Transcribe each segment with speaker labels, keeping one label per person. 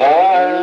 Speaker 1: Ah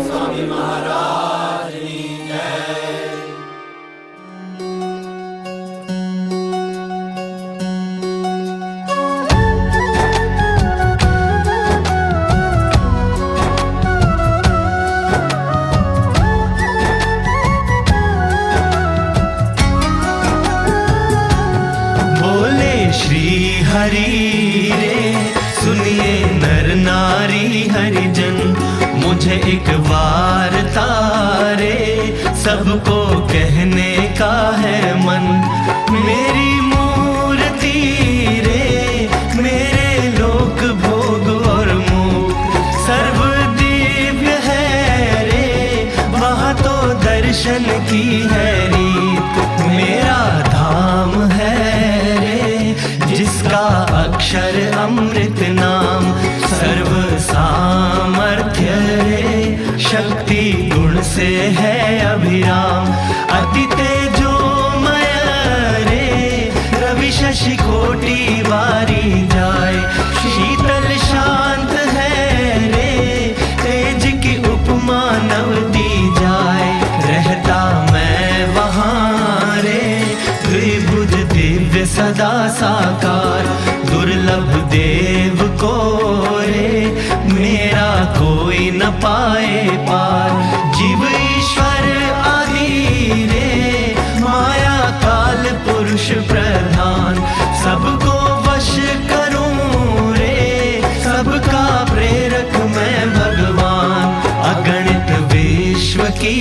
Speaker 2: Swami Maharaj की जय।
Speaker 3: हरि रे सुनिए नर नारी हरिजन, मुझे एक वार्ता रे सबको कहने का है मन। मेरी मूर्ति रे मेरे लोक भोग और मुख सर्व दिव्य है रे, वहाँ तो दर्शन की है रीत। मेरा धाम है जिसका अक्षर अमृत नाम, सर्व सामर्थ्य रे शक्ति गुण से है अभिराम। अति तेजोमय रे रवि शशि कोटि वारी जाए, शीतल शांत है रे तेज की उपमा नव दी जाए। रहता मैं वहाँ रे द्विभुज दिव्य सदा साकार, दुर्लभ देव को रे मेरा कोई न पाए पार। जीव ईश्वर आदि रे माया काल पुरुष प्रधान, सबको वश करूं रे सबका प्रेरक मैं भगवान। अगणित विश्व की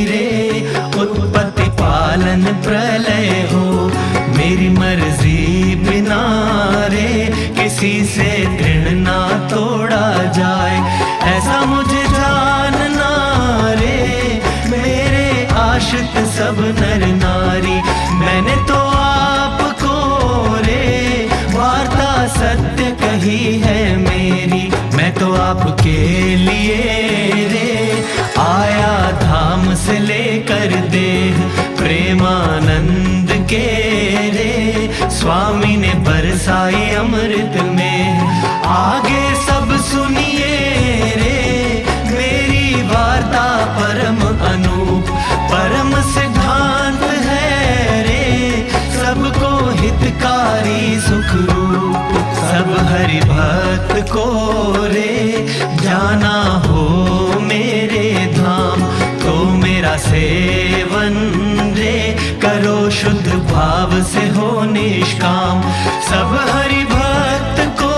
Speaker 3: रे उत्पत्ति पालन प्रलय हो, मेरी मर्जी बिना रे किसी से तृण ना तोड़ा जाए। ऐसा मुझे जानना रे मेरे आश्रित सब नर नारी, मैंने तो आपको रे वार्ता सत्य कही है मेरी। मैं तो आपके लिए रे आया धाम से लेकर देह, प्रेमानंद के रे स्वामी ने बरसाई अमृत में। आगे सब सुनिए रे मेरी वार्ता परम अनूप, परम सिद्धांत है रे सबको हितकारी सुख रूप। सब हरि भक्त को रे जाना हो मेरे धाम, तो मेरा सेवन रे करो शुद्ध भाव से हो निष्काम। सब हरि भक्त को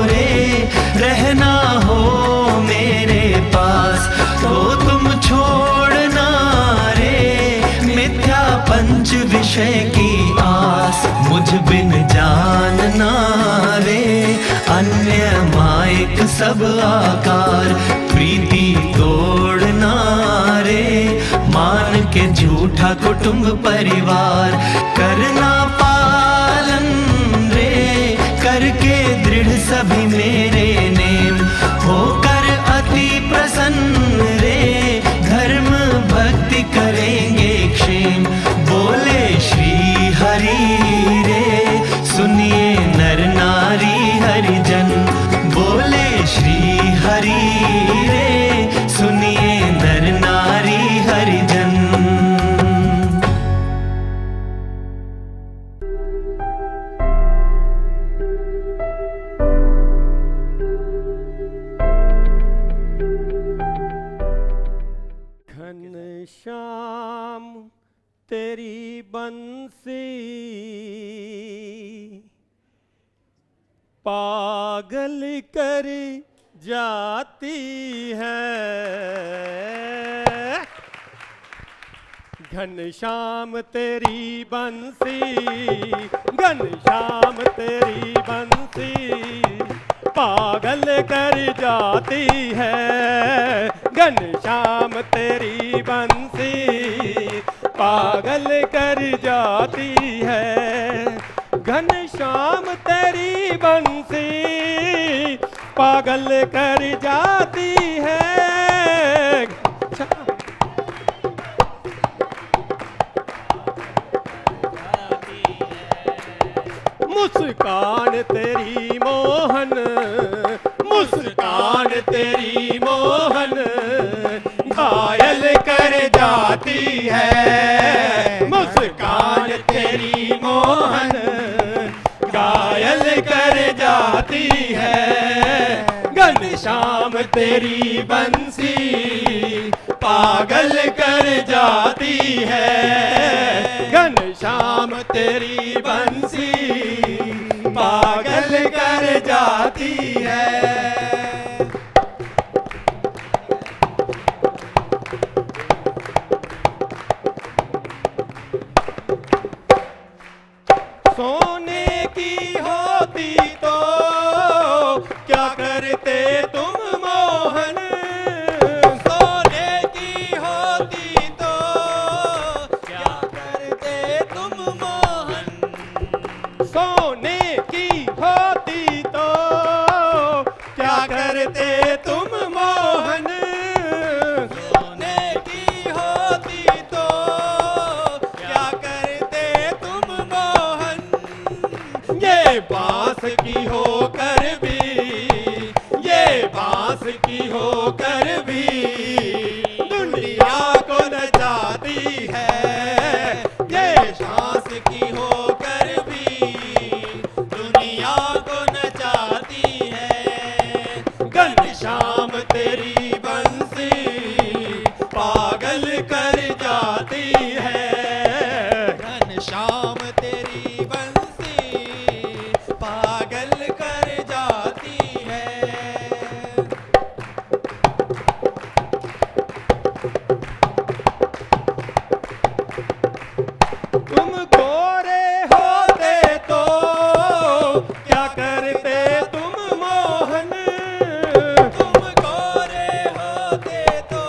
Speaker 3: रे रहना हो मेरे पास, तो तुम छोड़ना रे मिथ्या पंच विषय की आस। मुझ बिन जानना रे अन्य मायक सब आकार, प्रीति तोड़ना रे मान के झूठा कुटुंब परिवार। करना पालन रे करके दृढ़ सभी मेरे नेम, होकर अति प्रसन्न रे धर्म भक्ति करेंगे क्षेम। बोले श्री हरि रे सुनिए नर नारी हरिजन, बोले श्री हरि रे सुनिए नर नारी हरिजन।
Speaker 4: घनश्याम तेरी बंसी पागल कर जाती है। घनश्याम तेरी बंसी, घनश्याम तेरी बंसी पागल कर जाती है। घनश्याम तेरी बंसी पागल कर जाती है। घनश्याम तेरी बंसी पागल कर जाती मुस्कान तेरी मोहन, मुस्कान तेरी मोहन घायल कर जाती है। मुस्कान तेरी मोहन घायल कर जाती है। घनश्याम तेरी बंसी पागल कर जाती है। घनश्याम तेरी बंसी पागल कर जाती है। सोने की होती तो क्या करते तुम मोहन। सोने की होती तो क्या करते तुम मोहन। सोने की होती तो क्या करते तुम मोहन। सोने की होती तो क्या करते तुम मोहन। ये बांस की होकर भी, ये बांस की होकर भी दुनिया को नचाती है। ये बांस की होकर भी दुनिया को नचाती है। घनश्याम तेरी बंसी पागल कर जाती है। घनश्याम तेरी बंसी पागल कर जाती है। तुम गोरे होते तो क्या करते तुम मोहन। तुम गोरे होते तो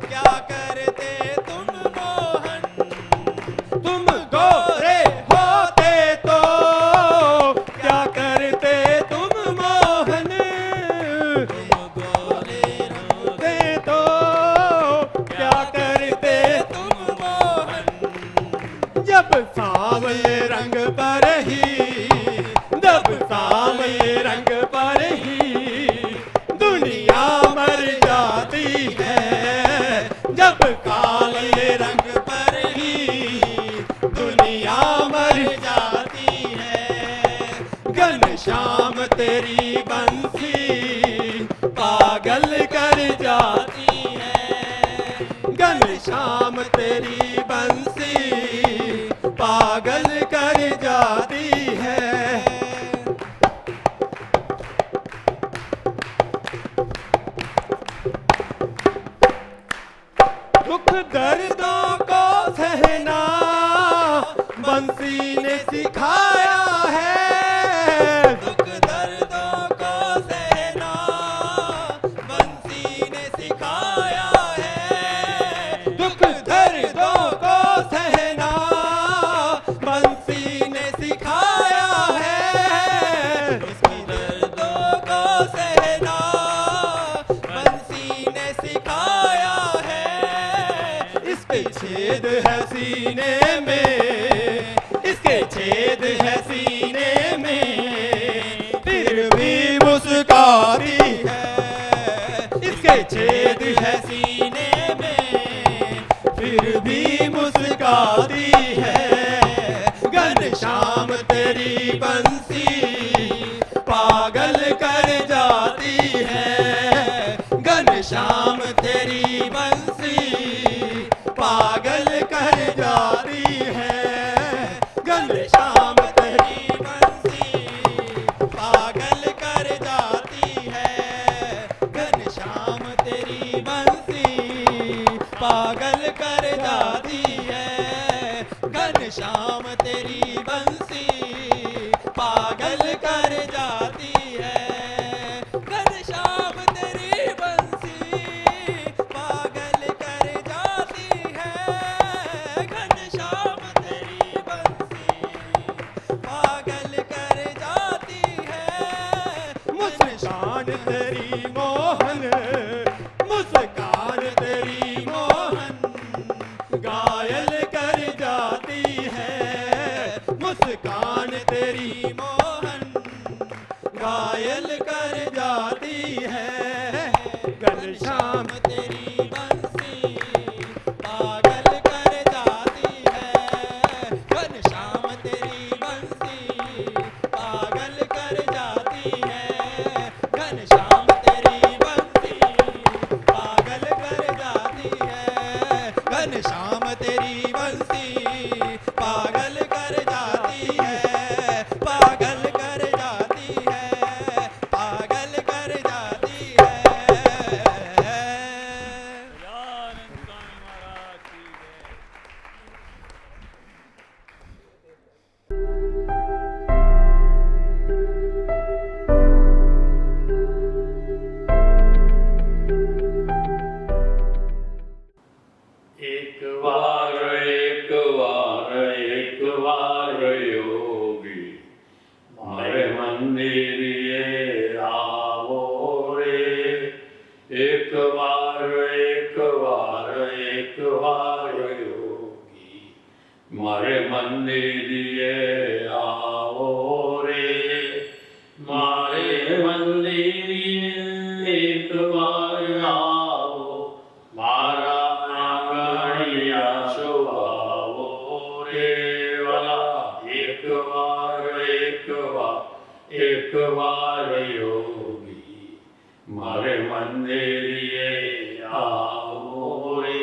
Speaker 4: क्या करते तुम मोहन। तुम गोरे होते तो क्या करते तुम मोहन। तुम गोरे होते तो क्या करते तुम मोहन। जब सांवले रंग पर ही, जब सांवले रंग पर ही दुनिया मर जाती है। जब काले रंग पर ही दुनिया मर जाती है। घनश्याम तेरी बंसी पागल कर जाती है। घनश्याम तेरी बंसी पागल कर जाती है। दुख दर्दों को सहना बंसी ने सिखाया है। दुख दर्दों को सहना बंसी ने सिखाया है। दुख दर्दों को सहना बंसी ने सिखाया है। दुख दर्दों को सहना बंसी ने सिखाया है। इसके छेद है सीने में, इसके छेद है सीने में, फिर भी मुस्काती है। इसके छेद है सीने में, फिर भी मुस्काती है। घनश्याम तेरी बंसी पागल कर जाती है। घनश्याम तेरी बंसी पागल कर जाती है। घनश्याम तेरी बंसी पागल कर जाती है। घनश्याम तेरी बंसी पागल कर जाती है। घनश्याम तेरी बंसी पागल कर जाती है। घनश्याम तेरी बंसी पागल कर जाती है। घनश्याम तेरी बंसी पागल कर जाती है। मुस्कान तेरी मोहन, मुस्कान तेरी मोहन घायल कर जाती है। मुस्कान तेरी घायल कर जाती है घनश्याम तेरी बंसी पागल कर जाती है घनश्याम तेरी बंसी पागल कर जाती है घनश्याम तेरी बंसी पागल कर जाती है घनश्याम तेरी बंसी पागल कर जाती है पागल कर जाती है पागल कर जाती है।
Speaker 5: एक बार योगी मारे मंदिरिए आवो रे एक बार योगी मारे मंदिरिए आवो रे मारे मंदिरिए एक बार आओ मारा आंगणिया सुभावो रे वाला एक बार योगी मारे मंदिरिए आओ रे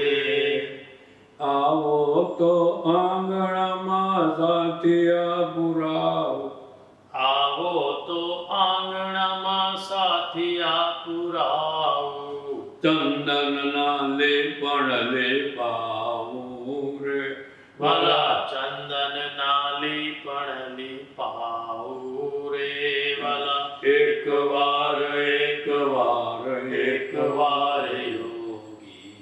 Speaker 5: आओ तो आंगणમાં સાથિયા પુરાવો આવો તો આંગણામાં સાથિયા પુરાવો ચંદનના લેપણ લેપાવું રે વાલા ચંદનના લેપણ લેપાવું રે વાલા એક વાર યોગી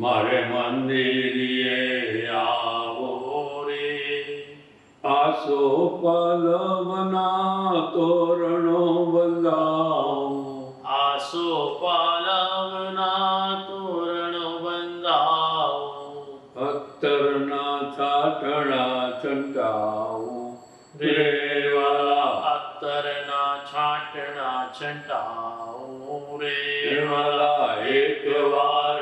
Speaker 5: મારે મંદિરિએ આવો રે આસો પલવના તોરણો બંધાવો આસો પાલવના તોરણો બંધાવો અત્તરના છાટણા છંટાવો રે વાલા અત્તરના છાટણા છંટાવો રે વાલા એક વાર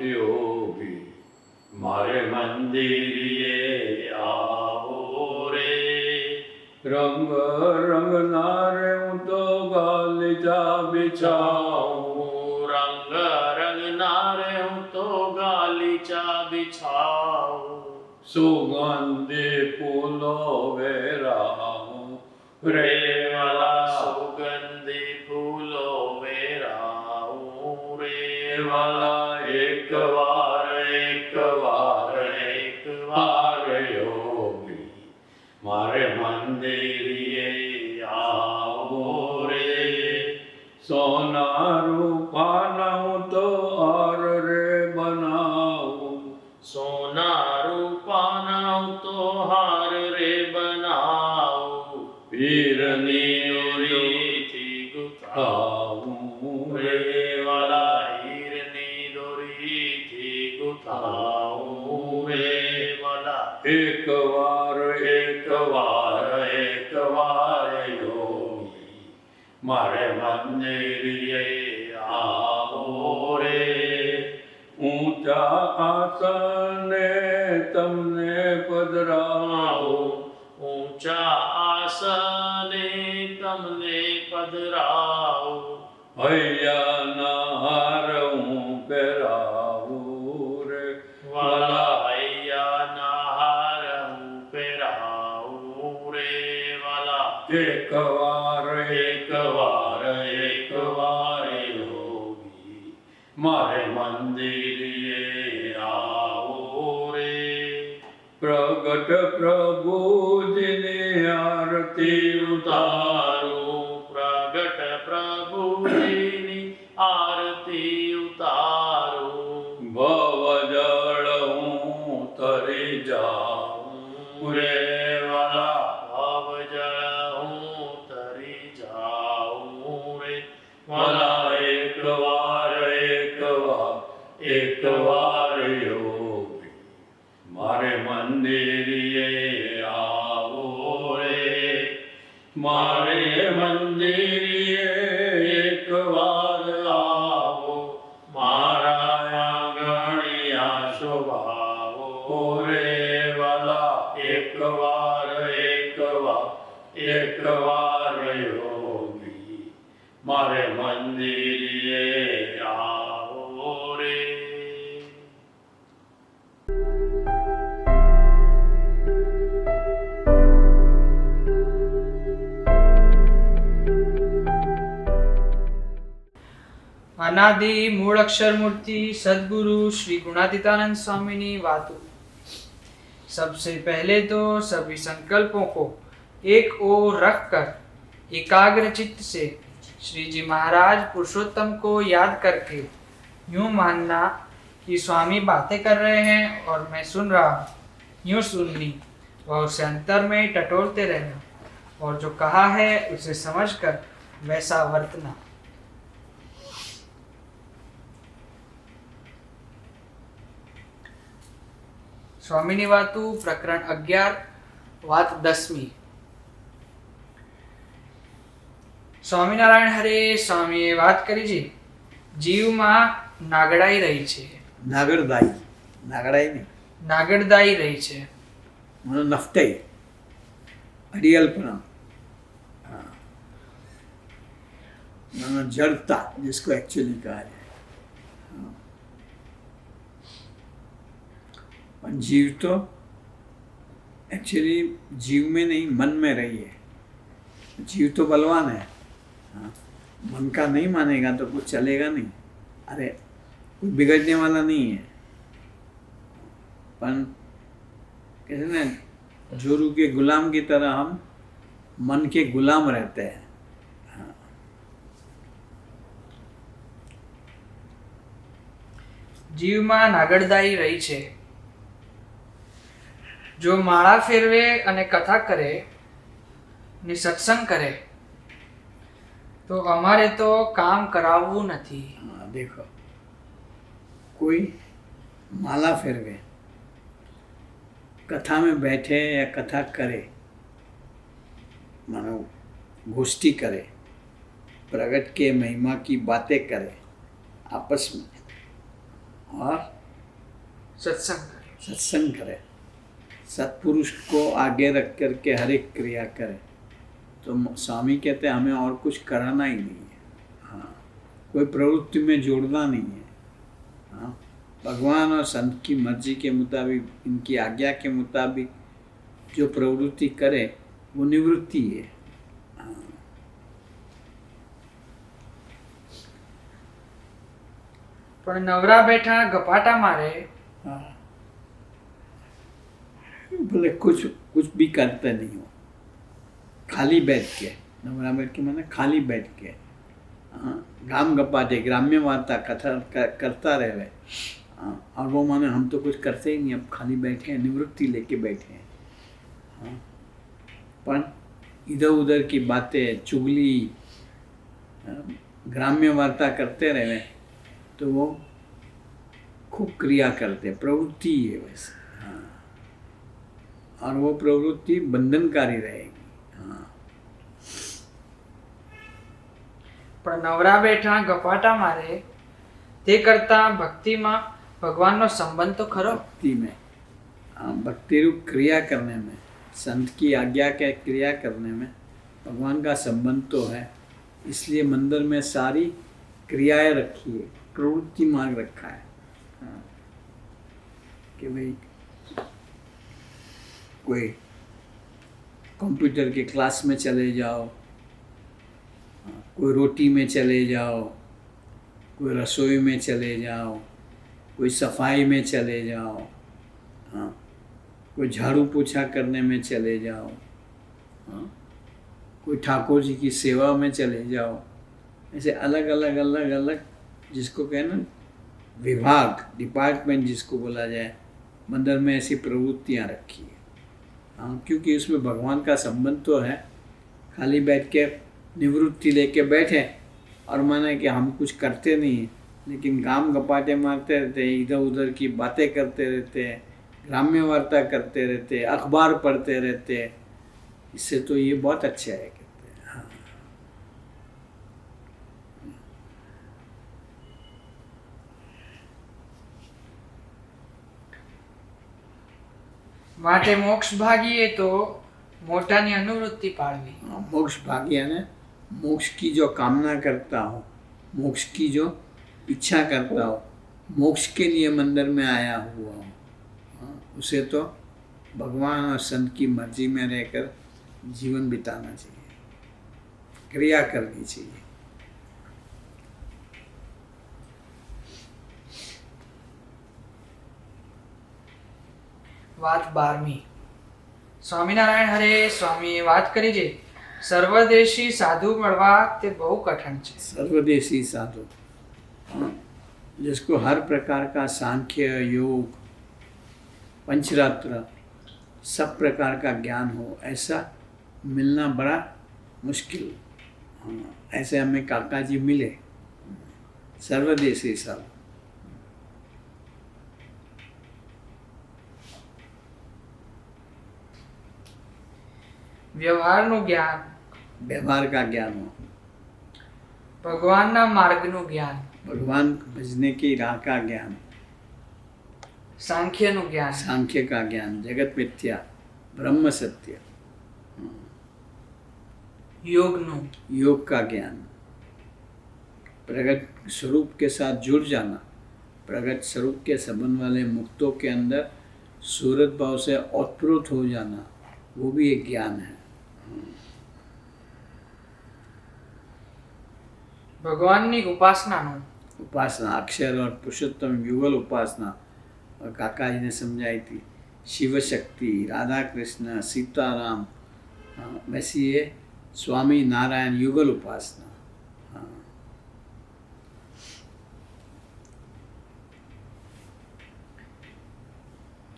Speaker 5: યોગી મારે મંદિરિએ આવો રે રંગ રંગનારે હું તો ગાલીચા બિછાઉં રંગ રંગનારે હું તો ગાલીચા બિછાઉં સુગંધી ફૂલો વેરાઉં રે વાલા સુગંધી ફૂલો વેરાઉં રે વાલા એક વાર યોગી મારે મંદિરિએ આવો રે સોના રૂપાના હું તો હાર રે બનાવું સોના રૂપાના હું તો હાર રે બનાવું વીરની દોરીથી ગુથાવું રે વાલા હીરની દોરીથી ગુથાવું રે વાલા એક વાર યોગી મારે મંદિરિએ આવો રે ઊંચા આસને તમને પધરાવો ઊંચા આસને તમને પધરાવો હૈયાના હાર હું પહેરાવું રે વાલા હૈયાના હાર હું પહેરાવું રે વાલા એક વાર યોગી મારે મંદિરિએ આવો રે પ્રગટ પ્રભુજીની આરતી ઉતારું પ્રગટ પ્રભુજીની આરતી ઉતારું ભવજળ હું તરી જાઉં રે વાલા ભવજળ હું તરી જાઉં રે વાલા એક વાર યોગી મારે મંદિરિએ આવો રે મારે મંદિરે એક વાર આવો, મારા આંગણિયા શોભાવો રે વાલા, એક વાર યોગી મારે મંદિરે આવો રે.
Speaker 6: अनादि मूल अक्षर मूर्ति सदगुरु श्री गुणातीतानंद स्वामी वातु। सबसे पहले तो सभी संकल्पों को एक ओर रखकर एकाग्र चित्त से श्री जी महाराज पुरुषोत्तम को याद करके यूं मानना कि स्वामी बातें कर रहे हैं और मैं सुन रहा हूँ, यूं सुननी और उसे अंतर में टटोलते रहना और जो कहा है उसे समझकर वैसा वर्तना। સ્વામીની વાતું પ્રકરણ 11 વાત 10મી। સ્વામિનારાયણ હરે સ્વામીએ વાત કરી છે જીવમાં નાગડાઈ રહી છે,
Speaker 7: નાગડદાઈ નહીં,
Speaker 6: નાગડદાઈ રહી છે,
Speaker 7: મને નફટાઈ अड़ियलपना, हाँ, जड़ता जिसको एक्चुअली कहा जाए। हाँ। जीव तो एक्चुअली जीव में नहीं मन में रही है। जीव तो बलवान है, हाँ, मन का नहीं मानेगा तो कुछ चलेगा नहीं। अरे कोई बिगड़ने वाला नहीं है, पर कहते ना जोरू के गुलाम की तरह हम मन के गुलाम रहते हैं। हाँ।
Speaker 6: જીવમાં નાગડદાઈ રહી છે, જો માળા ફેરવે અને કથા કરે ને સત્સંગ કરે તો અમારે તો કામ કરાવવું નથી।
Speaker 7: हाँ, देखो कोई माला फेरवे, कथा में बैठे या कथा करे, मानो गोष्ठी करे, प्रगट के महिमा की बातें करे आपस में और
Speaker 6: સત્સંગ કરે,
Speaker 7: सत्संग करे, सत्पुरुष को आगे रख करके हर एक क्रिया करे, तो स्वामी कहते हैं हमें और कुछ कराना ही नहीं है। हाँ, कोई प्रवृत्ति में जोड़ना नहीं है। हाँ, भगवान और संत की मर्जी के मुताबिक, इनकी आज्ञा के मुताबिक जो प्रवृत्ति करे वो निवृत्ति है। हाँ।
Speaker 6: પણ નવરા બેઠા ગપાટા મારે
Speaker 7: हाँ। भले कुछ भी करते नहीं हो, खाली बैठ के, नवरा बैठ के मैंने खाली बैठ के, हाँ, गाम गपाटे ग्राम्य वार्ता कथा करता रहे। हाँ, और वो माने हम तो कुछ करते ही नहीं, अब खाली बैठे हैं, निवृत्ति लेके बैठे हैं। हाँ, पर इधर उधर की बातें चुगली ग्राम्य वार्ता करते रहे तो वो खूब क्रिया करते, प्रवृत्ति है वैसे। हाँ, और वो प्रवृत्ति बंधनकारी रहेगी। हाँ।
Speaker 6: પણ નવરા બેઠા ગપાટા મારે તે કરતા ભક્તિમાં ભગવાનનો સંબંધ તો ખરો।
Speaker 7: भक्ति में, हाँ, भक्ति रूप क्रिया करने में, संत की आज्ञा के क्रिया करने में भगवान का संबंध तो है, इसलिए मंदिर में सारी क्रियाएं रखी है, प्रवृत्ति मार्ग रखा है। हाँ, कि भाई कोई कंप्यूटर के क्लास में चले जाओ, कोई रोटी में चले जाओ, कोई रसोई में चले जाओ, कोई सफाई में चले जाओ, हाँ, कोई झाड़ू पोछा करने में चले जाओ, हाँ, कोई ठाकुर जी की सेवा में चले जाओ। ऐसे अलग अलग अलग अलग जिसको कहना विभाग, डिपार्टमेंट जिसको बोला जाए, मंदिर में ऐसी प्रवृत्तियाँ रखी है। हाँ, क्योंकि उसमें भगवान का संबंध तो है। खाली बैठ के निवृत्ति लेके बैठे और माने कि हम कुछ करते नहीं, लेकिन गाम गपाटे मारते रहते, इधर उधर की बातें करते रहते, ग्राम्य वार्ता करते रहते, अखबार पढ़ते रहते, इससे तो ये बहुत अच्छा है। कहते
Speaker 6: માટે મોક્ષ ભાગીએ તો મોટાની અનુવૃત્તિ પાડવી.
Speaker 7: मोक्ष भाग्य यानी मोक्ष की जो कामना करता हो, मोक्ष की जो इच्छा करता हो, मोक्ष के लिए मंदिर में आया हुआ हो, उसे तो भगवान और संत की मर्जी में रहकर जीवन बिताना चाहिए, क्रिया करनी चाहिए.
Speaker 6: વાત 12મી. સ્વામિનારાયણ હરે સ્વામીએ વાત કરી છે સર્વદેશી સાધુ મળવા તે બહુ કઠણ છે.
Speaker 7: सर्वदेशी साधु, जिसको हर प्रकार का सांख्य, योग, पंचरात्र, सब प्रकार का ज्ञान हो, ऐसा मिलना बड़ा मुश्किल. ऐसे हमें काका जी मिले, सर्वदेशी साधु.
Speaker 6: વ્યવહારનું જ્ઞાન,
Speaker 7: व्यवहार का ज्ञान हो,
Speaker 6: ભગવાનના માર્ગનું જ્ઞાન,
Speaker 7: भगवान भजने की राह का ज्ञान,
Speaker 6: સાંખ્યનું જ્ઞાન,
Speaker 7: सांख्य का ज्ञान, जगत मिथ्या, ब्रह्म सत्य,
Speaker 6: યોગનું,
Speaker 7: योग का ज्ञान, प्रगट स्वरूप के साथ जुड़ जाना, प्रगट स्वरूप के संबंध वाले मुक्तों के अंदर सूरत भाव से ओतप्रोत हो जाना, वो भी एक ज्ञान है.
Speaker 6: ભગવાનની ઉપાસનાનું,
Speaker 7: उपासना अक्षर और पुरुषोत्तम युगल उपासना, और काका जी ने समझाई थी शिव शक्ति, राधा कृष्ण, सीताराम, वैसी ये स्वामी नारायण युगल उपासना.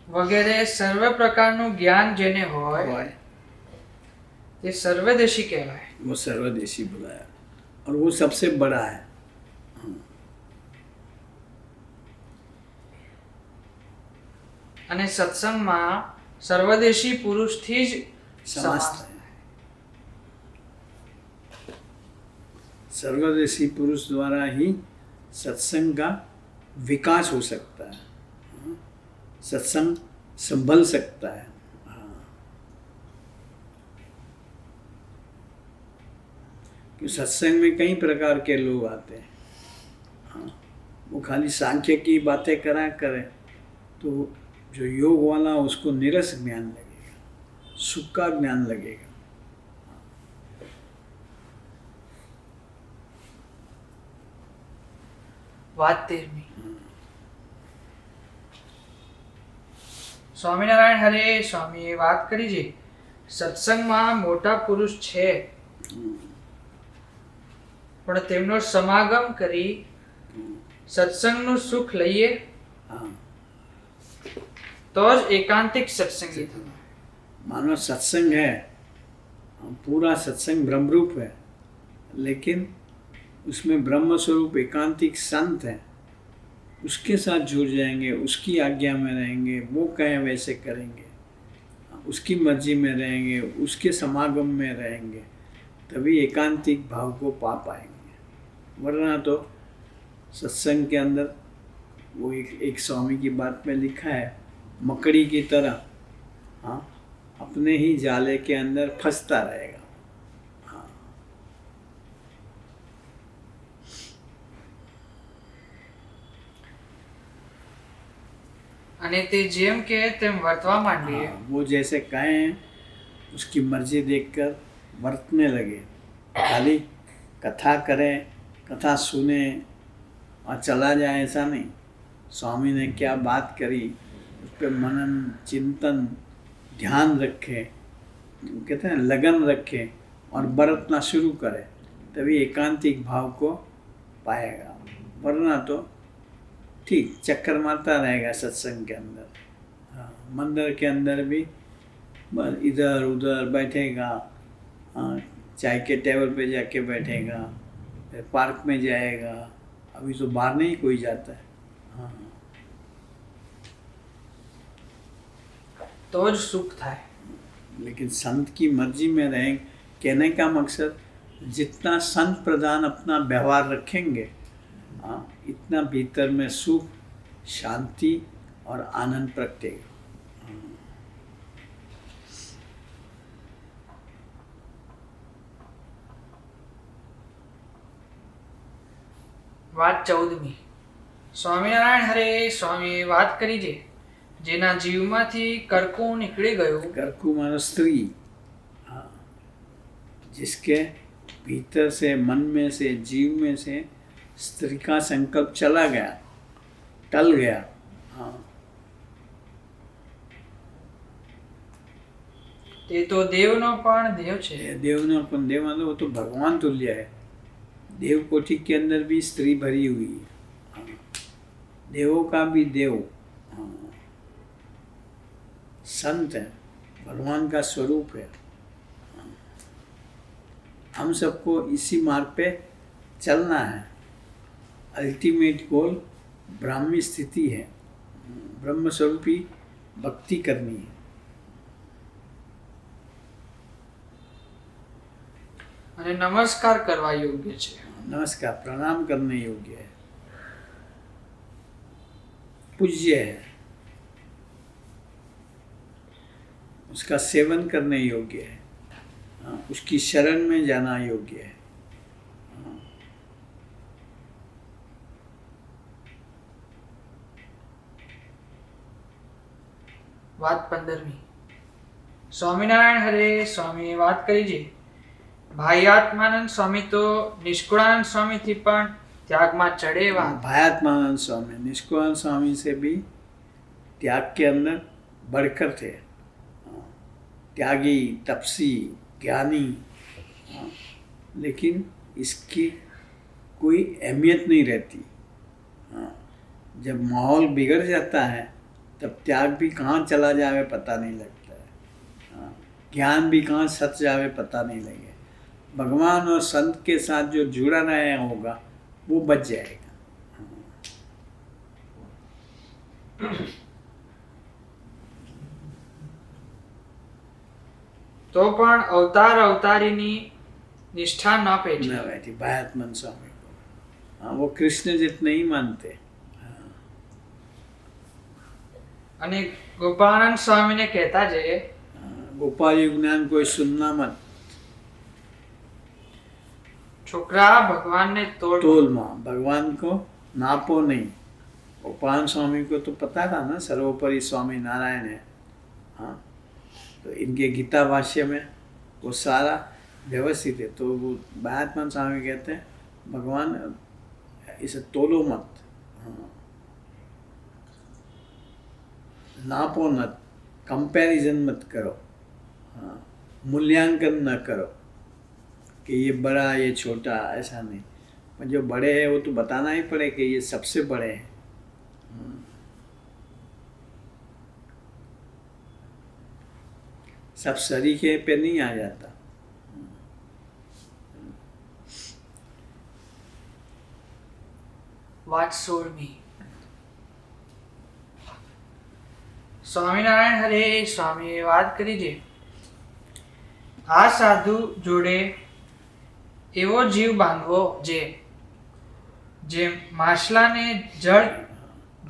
Speaker 6: વગેરે સર્વ પ્રકારનું જ્ઞાન જેને હોય
Speaker 7: और
Speaker 6: તે સર્વદેશી કહેવાય.
Speaker 7: वो सर्वदेशी बुलाया, और वो सबसे बड़ा है.
Speaker 6: અને સત્સંગમાં સર્વદેશી પુરુષથી જ
Speaker 7: समाज
Speaker 6: સમાસ.
Speaker 7: सर्वदेशी पुरुष द्वारा ही सत्संग का विकास हो सकता है, सत्संग संभल सकता है. कि सत्संग में कई प्रकार के लोग आते हैं. वो खाली सांख्य की बातें करा करें तो जो योग वाला उसको निरस ज्ञान लगेगा, सुख का ज्ञान लगेगा.
Speaker 6: વાત 13મી. સ્વામિનારાયણ હરે સ્વામીએ વાત કરી છે સત્સંગમાં મોટા પુરુષ છે પણ તેમનો સમાગમ કરી સત્સંગનું સુખ લઈએ
Speaker 7: हाँ,
Speaker 6: તો જ એકાંતિક સત્સંગી થવાય.
Speaker 7: मानो सत्संग है, पूरा सत्संग ब्रह्मरूप है, लेकिन उसमें ब्रह्म स्वरूप एकांतिक संत है, उसके साथ जुड़ जाएंगे, उसकी आज्ञा में रहेंगे, वो कहें वैसे करेंगे, उसकी मर्जी में रहेंगे, उसके समागम में रहेंगे, तभी एकांतिक भाव को पा पाएंगे. वरना तो सत्संग के अंदर वो एक स्वामी की बात में लिखा है, मकड़ी की तरह, हाँ, अपने ही जाले के अंदर फंसता रहेगा.
Speaker 6: અને તે જેમ કે તેમ વર્તવા માંડીએ.
Speaker 7: हाँ, वो जैसे कहें उसकी मर्जी देखकर वर्तने लगे, खाली कथा करें, कथा सुने और चला जाए, ऐसा नहीं. स्वामी ने क्या बात करी उस पर मनन चिंतन ध्यान रखे, कहते हैं लगन रखे और बरतना शुरू करे, तभी एकांतिक भाव को पाएगा. वरना तो ठीक चक्कर मारता रहेगा सत्संग के अंदर. हाँ, मंदिर के अंदर भी बस इधर उधर बैठेगा, हाँ, चाय के टेबल पे जाके बैठेगा, फिर पार्क में जाएगा. अभी तो बाहर नहीं कोई जाता है. हाँ,
Speaker 6: તો જ સુખ થાય.
Speaker 7: लेकिन संत की मर्जी में रहें, कहने का मकसद जितना संत प्रधान अपना व्यवहार रखेंगे, हाँ, इतना भीतर में सुख, शांति और आनंद प्रगटेगा.
Speaker 6: વાત 14મી. સ્વામિનારાયણ હરે સ્વામીએ વાત કરી છે જેના જીવમાંથી કરકું નીકળી ગયું.
Speaker 7: करकु मानो स्त्री, हाँ, जिसके भीतर से, मन में से, जीव में से स्त्री का संकल्प चला गया, टल गया. हाँ,
Speaker 6: તે તો દેવનો પણ દેવ છે.
Speaker 7: ये देवनो अपन देव मतलब वो तो भगवान तुल्य है. देव कोटि के अंदर भी स्त्री भरी हुई है. हाँ, देवों का भी देव. हाँ, संत है, भगवान का स्वरूप है. हाँ, हम सबको इसी मार्ग पे चलना है. अल्टीमेट गोल ब्राह्मी स्थिति है. ब्रह्म स्वरूपी भक्ति करनी है.
Speaker 6: અને નમસ્કાર કરવા યોગ્ય છે.
Speaker 7: नमस्कार, प्रणाम करने योग्य है, पूज्य है, उसका सेवन करने योग्य है. हाँ, उसकी शरण में जाना योग्य है. हाँ,
Speaker 6: વાત 15મી. સ્વામિનારાયણ હરે સ્વામીએ વાત કરી છે ભાઈ આત્માનંદ સ્વામી તો નિષ્કુળાનંદ સ્વામીથી પણ ત્યાગમાં ચડે એવા હતા.
Speaker 7: भायात्मानंद स्वामी निष्कुलानंद स्वामी से भी त्याग के अंदर बढ़कर थे. हाँ, त्यागी, तपसी, ज्ञानी. हाँ, लेकिन इसकी कोई अहमियत नहीं रहती. हाँ, जब माहौल बिगड़ जाता है तब त्याग भी कहाँ चला जावे पता नहीं लगता है. हाँ, ज्ञान भी कहाँ सच जावे पता नहीं लगे. भगवान और संत के साथ जो जुड़ा रहा होगा वो बच जाएगा.
Speaker 6: તો પણ અવતાર અવતારીની નિષ્ઠા ન પેટી.
Speaker 7: न बैठी भायात्मन स्वामी को. हाँ, वो कृष्ण जित नहीं मानते.
Speaker 6: અને ગોપાનંદ સ્વામીને કહેતા છે
Speaker 7: हाँ, गोपाल युगनान कोई सुनना मत.
Speaker 6: છોકરા ભગવાનને તોડ.
Speaker 7: तोल माँ, भगवान को नापो नहीं. गोपाल स्वामी को तो पता था ना सर्वोपरि स्वामी नारायण है. हाँ, तो इनके गीता भाष्य में वो सारा व्यवस्थित है. तो वो भायात्मन स्वामी कहते हैं भगवान इसे तोलो मत. हाँ, नापो मत, कंपैरिजन मत करो. हाँ, मूल्यांकन न करो कि ये बड़ा ये छोटा, ऐसा नहीं. पर जो बड़े हैं वो तो बताना ही पड़े कि ये सबसे बड़े हैं. सब सरीखे पे नहीं आ जाता.
Speaker 6: વાત 16મી. સ્વામિનારાયણ હરે સ્વામીએ વાત કરી છે આ સાધુ જોડે એવો જીવ બાંધવો જે જેમ માછલાને જળ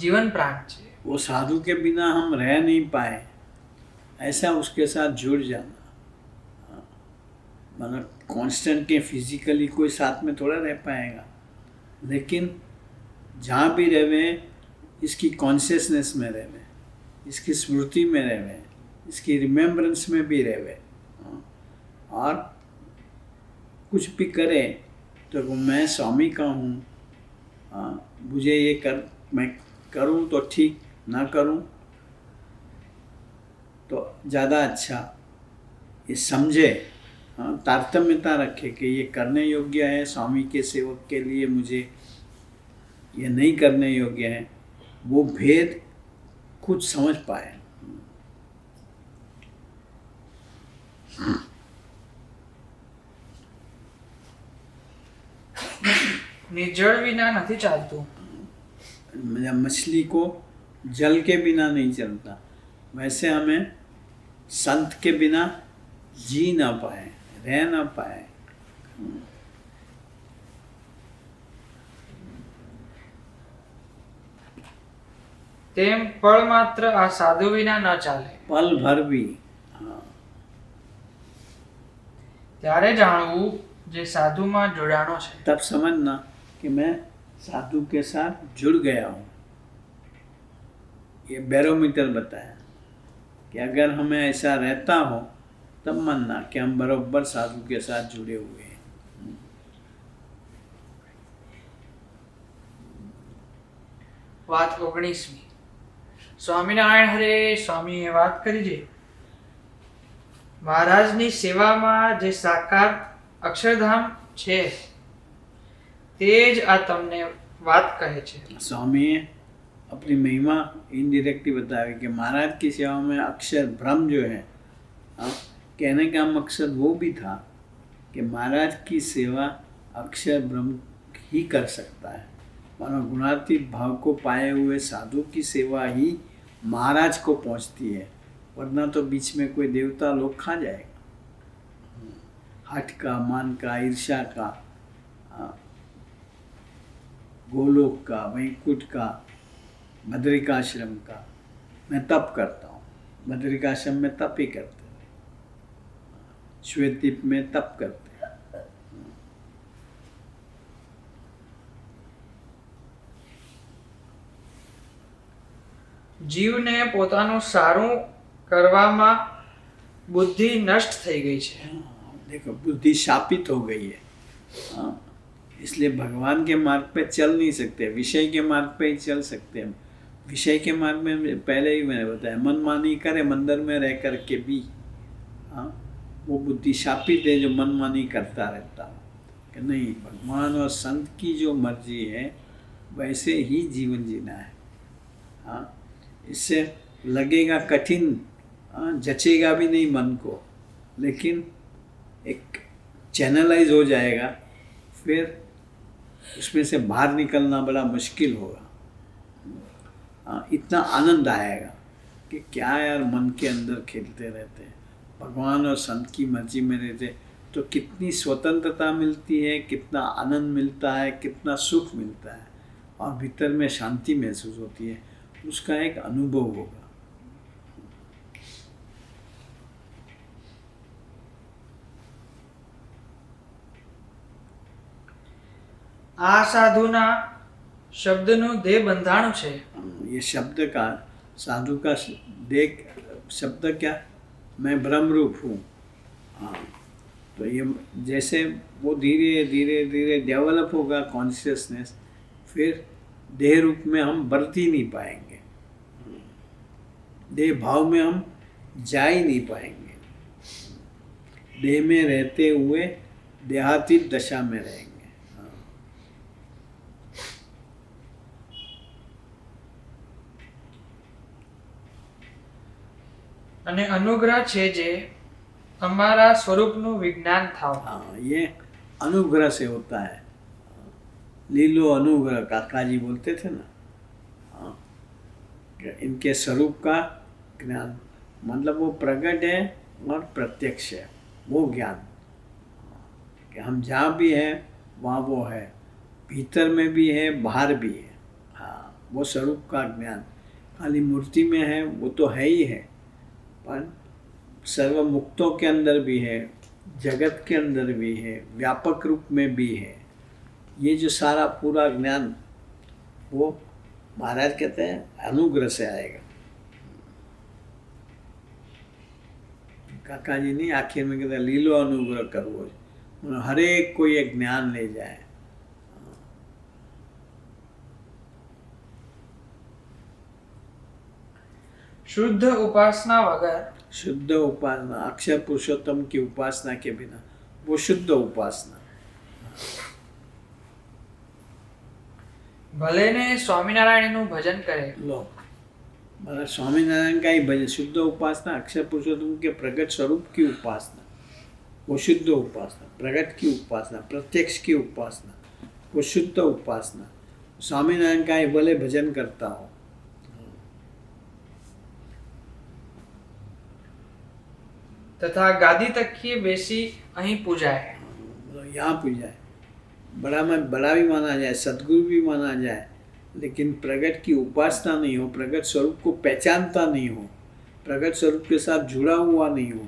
Speaker 6: જીવન प्राण છે.
Speaker 7: वो साधु के बिना हम रह नहीं पाए, ऐसा उसके साथ जुड़ जाना. मतलब कॉन्स्टेंटली फिजिकली कोई साथ में थोड़ा रह पाएगा, लेकिन जहाँ भी रहे इसकी कॉन्शियसनेस में रहे, इसकी स्मृति में रहे, इसकी रिमेम्बरेंस में भी रहे. और कुछ भी करे तो वो मैं स्वामी का हूँ. मुझे ये कर, मैं करूँ तो ठीक, ना करूँ तो ज़्यादा अच्छा, ये समझे. तारतम्यता रखे कि ये करने योग्य है स्वामी के सेवक के लिए, मुझे ये नहीं करने योग्य है. वो भेद खुद समझ पाए.
Speaker 6: નિર્જળ વિના નથી ચાલતું.
Speaker 7: मछली को जल के बिना नहीं चलता, वैसे हमें संत के बिना जी ना पाए, रह ना पाए.
Speaker 6: તેમ પળ માત્ર આ સાધુ વિના ન ચાલે.
Speaker 7: पल भर भी. हाँ,
Speaker 6: ત્યારે જાણવું જે સાધુમાં જોડાણો છે.
Speaker 7: तब समझना कि मैं साधु के साथ जुड़ गया हूँ। ये बैरोमीटर बताया कि अगर हमें ऐसा रहता हो तब मानना कि हम बरोबर साधु के साथ जुड़े हुए हैं।
Speaker 6: વાત 19મી। સ્વામિનારાયણ હરે સ્વામીએ વાત કરી છે મહારાજની સેવામાં જે સાકાર અક્ષરધામ છે તે જ આ તમને વાત કહે છે।
Speaker 7: स्वामी अपनी महिमा इनडायरेक्टली बताया कि महाराज की सेवा में अक्षर ब्रह्म जो है, कहने का मकसद वो भी था कि महाराज की सेवा अक्षर ब्रह्म ही कर सकता है। मानो गुणातीत भाव को पाए हुए साधु की सेवा ही महाराज को पहुंचती है, वरना तो बीच में कोई देवता लोग खा जाएगा। हठ का, मान का, ईर्ष्या का, गोलोक का, वैकुंठ का, बद्रिकाश्रम का। मैं तप करता हूँ, बद्रिकाश्रम में तप ही करते हैं, श्वेतद्वीप में तप करते हैं।
Speaker 6: જીવને પોતાનું સારું કરવામાં બુદ્ધિ નષ્ટ થઈ ગઈ છે।
Speaker 7: देखो बुद्धि शापित हो गई है, इसलिए भगवान के मार्ग पे चल नहीं सकते, विषय के मार्ग पे ही चल सकते हैं। विषय के मार्ग में पहले ही मैंने बताया मनमानी करे मंदिर में रह कर के भी, वो बुद्धि शापित है जो मनमानी करता रहता है कि नहीं, भगवान और संत की जो मर्जी है वैसे ही जीवन जीना है। इससे लगेगा कठिन, जचेगा भी नहीं मन को, लेकिन एक चैनलाइज हो जाएगा, फिर उसमें से बाहर निकलना बड़ा मुश्किल होगा। इतना आनंद आएगा कि क्या यार, मन के अंदर खेलते रहते हैं, भगवान और संत की मर्जी में रहते तो कितनी स्वतंत्रता मिलती है, कितना आनंद मिलता है, कितना सुख मिलता है और भीतर में शांति महसूस होती है, उसका एक अनुभव होगा।
Speaker 6: આ સાધુના શબ્દનું દેહ બંધાણું છે।
Speaker 7: ये शब्द का, साधु का देख शब्द क्या, मैं ब्रह्म रूप हूँ। तो ये जैसे वो धीरे धीरे धीरे डेवलप होगा कॉन्शियसनेस, फिर देह रूप में हम बरत ही नहीं पाएंगे, देह भाव में हम जा ही नहीं पाएंगे, देह में रहते हुए देहातीत दशा में रहेंगे।
Speaker 6: અને અનુગ્રહ છે જે અમારા સ્વરૂપનું વિજ્ઞાન થાવ।
Speaker 7: ये अनुग्रह से होता है। लीलो अनुग्रह काका जी बोलते थे ना, कि इनके स्वरूप का ज्ञान, मतलब वो प्रकट है और प्रत्यक्ष है, वो ज्ञान कि हम जहाँ भी हैं वहाँ वो है, भीतर में भी है, बाहर भी है। वो स्वरूप का ज्ञान खाली मूर्ति में है, वो तो है ही है, पर सर्व मुक्तों के अंदर भी है, जगत के अंदर भी है, व्यापक रूप में भी है। ये जो सारा पूरा ज्ञान वो महाराज कहते हैं अनुग्रह से आएगा। काका जी नहीं, आखिर में कहते हैं लीलो अनुग्रह करो, हर एक को ये ज्ञान ले जाए।
Speaker 6: શુદ્ધ ઉપાસના વગર,
Speaker 7: शुद्ध उपासना, अक्षर पुरुषोत्तम की उपासना के बिना वो शुद्ध उपासना।
Speaker 6: ભલે ને સ્વામિનારાયણનું ભજન કરે,
Speaker 7: लो मतलब स्वामीनारायण का ही भजन, शुद्ध उपासना, अक्षर पुरुषोत्तम के प्रगट स्वरूप की उपासना, वो शुद्ध उपासना, प्रगट की उपासना, प्रत्यक्ष की उपासना, वो शुद्ध उपासना। स्वामीनारायण का ही भले भजन करता हो,
Speaker 6: તથા ગાદી તકીએ બેસી અહીં પૂજાય।
Speaker 7: यहाँ पूजा है, बड़ा में बड़ा भी माना जाए, सदगुरु भी माना जाए, लेकिन प्रगट की उपासना नहीं हो, प्रगट स्वरूप को पहचानता नहीं हो, प्रगट स्वरूप के साथ जुड़ा हुआ नहीं हो,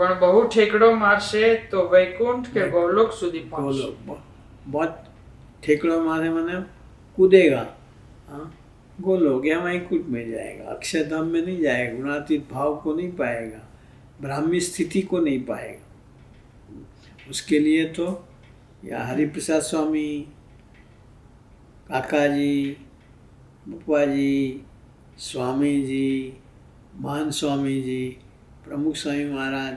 Speaker 6: પણ બહુ ઠેકડો મારશે તો વૈકુંઠ કે ગોલોક સુધી પહોંચશે.
Speaker 7: गोलोक बहुत ठेकड़ों मारे मैंने कूदेगा, हाँ गोलोक या वैकुंठ में जाएगा, अक्षरधाम में नहीं जाएगा, गुणातीत भाव को नहीं पाएगा, ब्राह्मी स्थिति को नहीं पाएगा. उसके लिए तो या हरिप्रसाद स्वामी, काका जी, बुप्पा जी, स्वामी जी, महान स्वामी जी, प्रमुख स्वामी महाराज,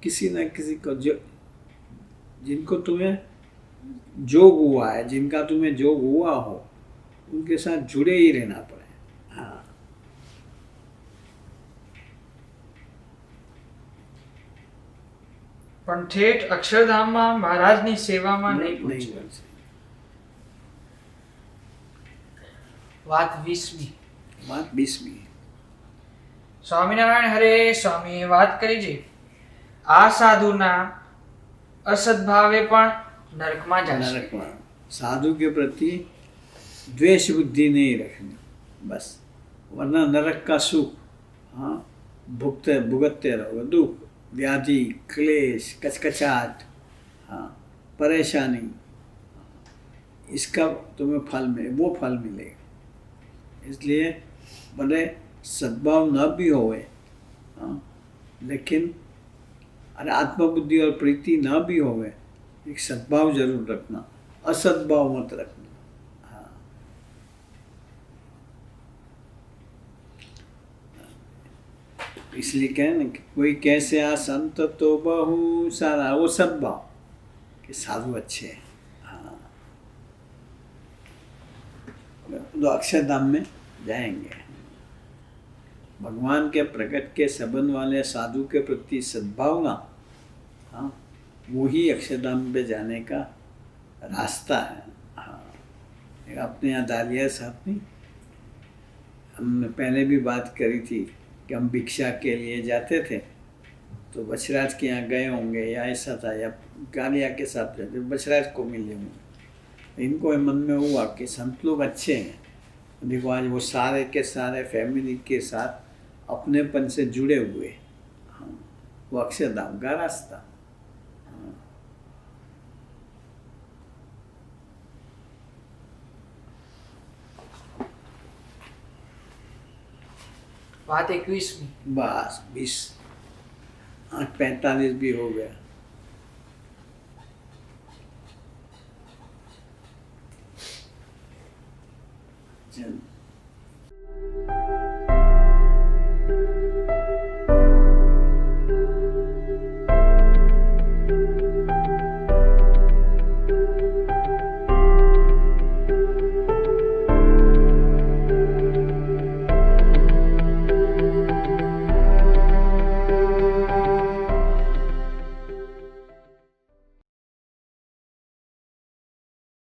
Speaker 7: किसी न किसी को जो जिनको तुम्हें जोग हुआ है, जिनका तुम्हें जोग हुआ हो, उनके साथ जुड़े ही रहना पड़े. हाँ
Speaker 6: પણ ઠેઠ અક્ષરધામમાં મહારાજની સેવામાં નહીં
Speaker 7: नहीं
Speaker 6: પહોંચે.
Speaker 7: बन सकते.
Speaker 6: વાત 20મી.
Speaker 7: बात 20वीं.
Speaker 6: સ્વામિનારાયણ હરે સ્વામીએ વાત કરી છે આ સાધુના અસદભાવે પણ નરકમાં જશે.
Speaker 7: नरक में साधु के प्रति द्वेष बुद्धि नहीं रखनी बस, वरना नरक का सुख, हाँ भुगतते रहोगे, दुख, व्याधि, क्लेश, कचकचाहट, हाँ परेशानी, इसका तुम्हें फल मिले, वो फल मिलेगा. इसलिए भले सद्भाव न भी होवे, हाँ लेकिन अरे आत्मबुद्धि और प्रीति न भी होवे, एक सद्भाव जरूर रखना, असद्भाव मत रखना. हाँ इसलिए कहे ना कि कोई कैसे आ संत तो बहु सारा, वो सद्भाव कि साधु अच्छे हैं. हाँ तो अक्षरधाम में जाएंगे. भगवान के प्रकट के संबंध वाले साधु के प्रति सद्भावना, हाँ वो ही अक्षरधाम पे जाने का रास्ता है. हाँ एक अपने यहाँ दालिया साहब ने हमने पहले भी बात करी थी कि हम भिक्षा के लिए जाते थे तो बछराज के यहाँ गए होंगे या ऐसा था, या कालिया के साथ जाते बछराज को मिले होंगे. इनको मन में हुआ कि संत लोग अच्छे हैं, देखो आज वो सारे के सारे फैमिली के साथ अपनेपन से जुड़े हुए. हाँ वो अक्षरधाम का रास्ता.
Speaker 6: વાત 21મી.
Speaker 7: बस 8:45 भी हो गया. चल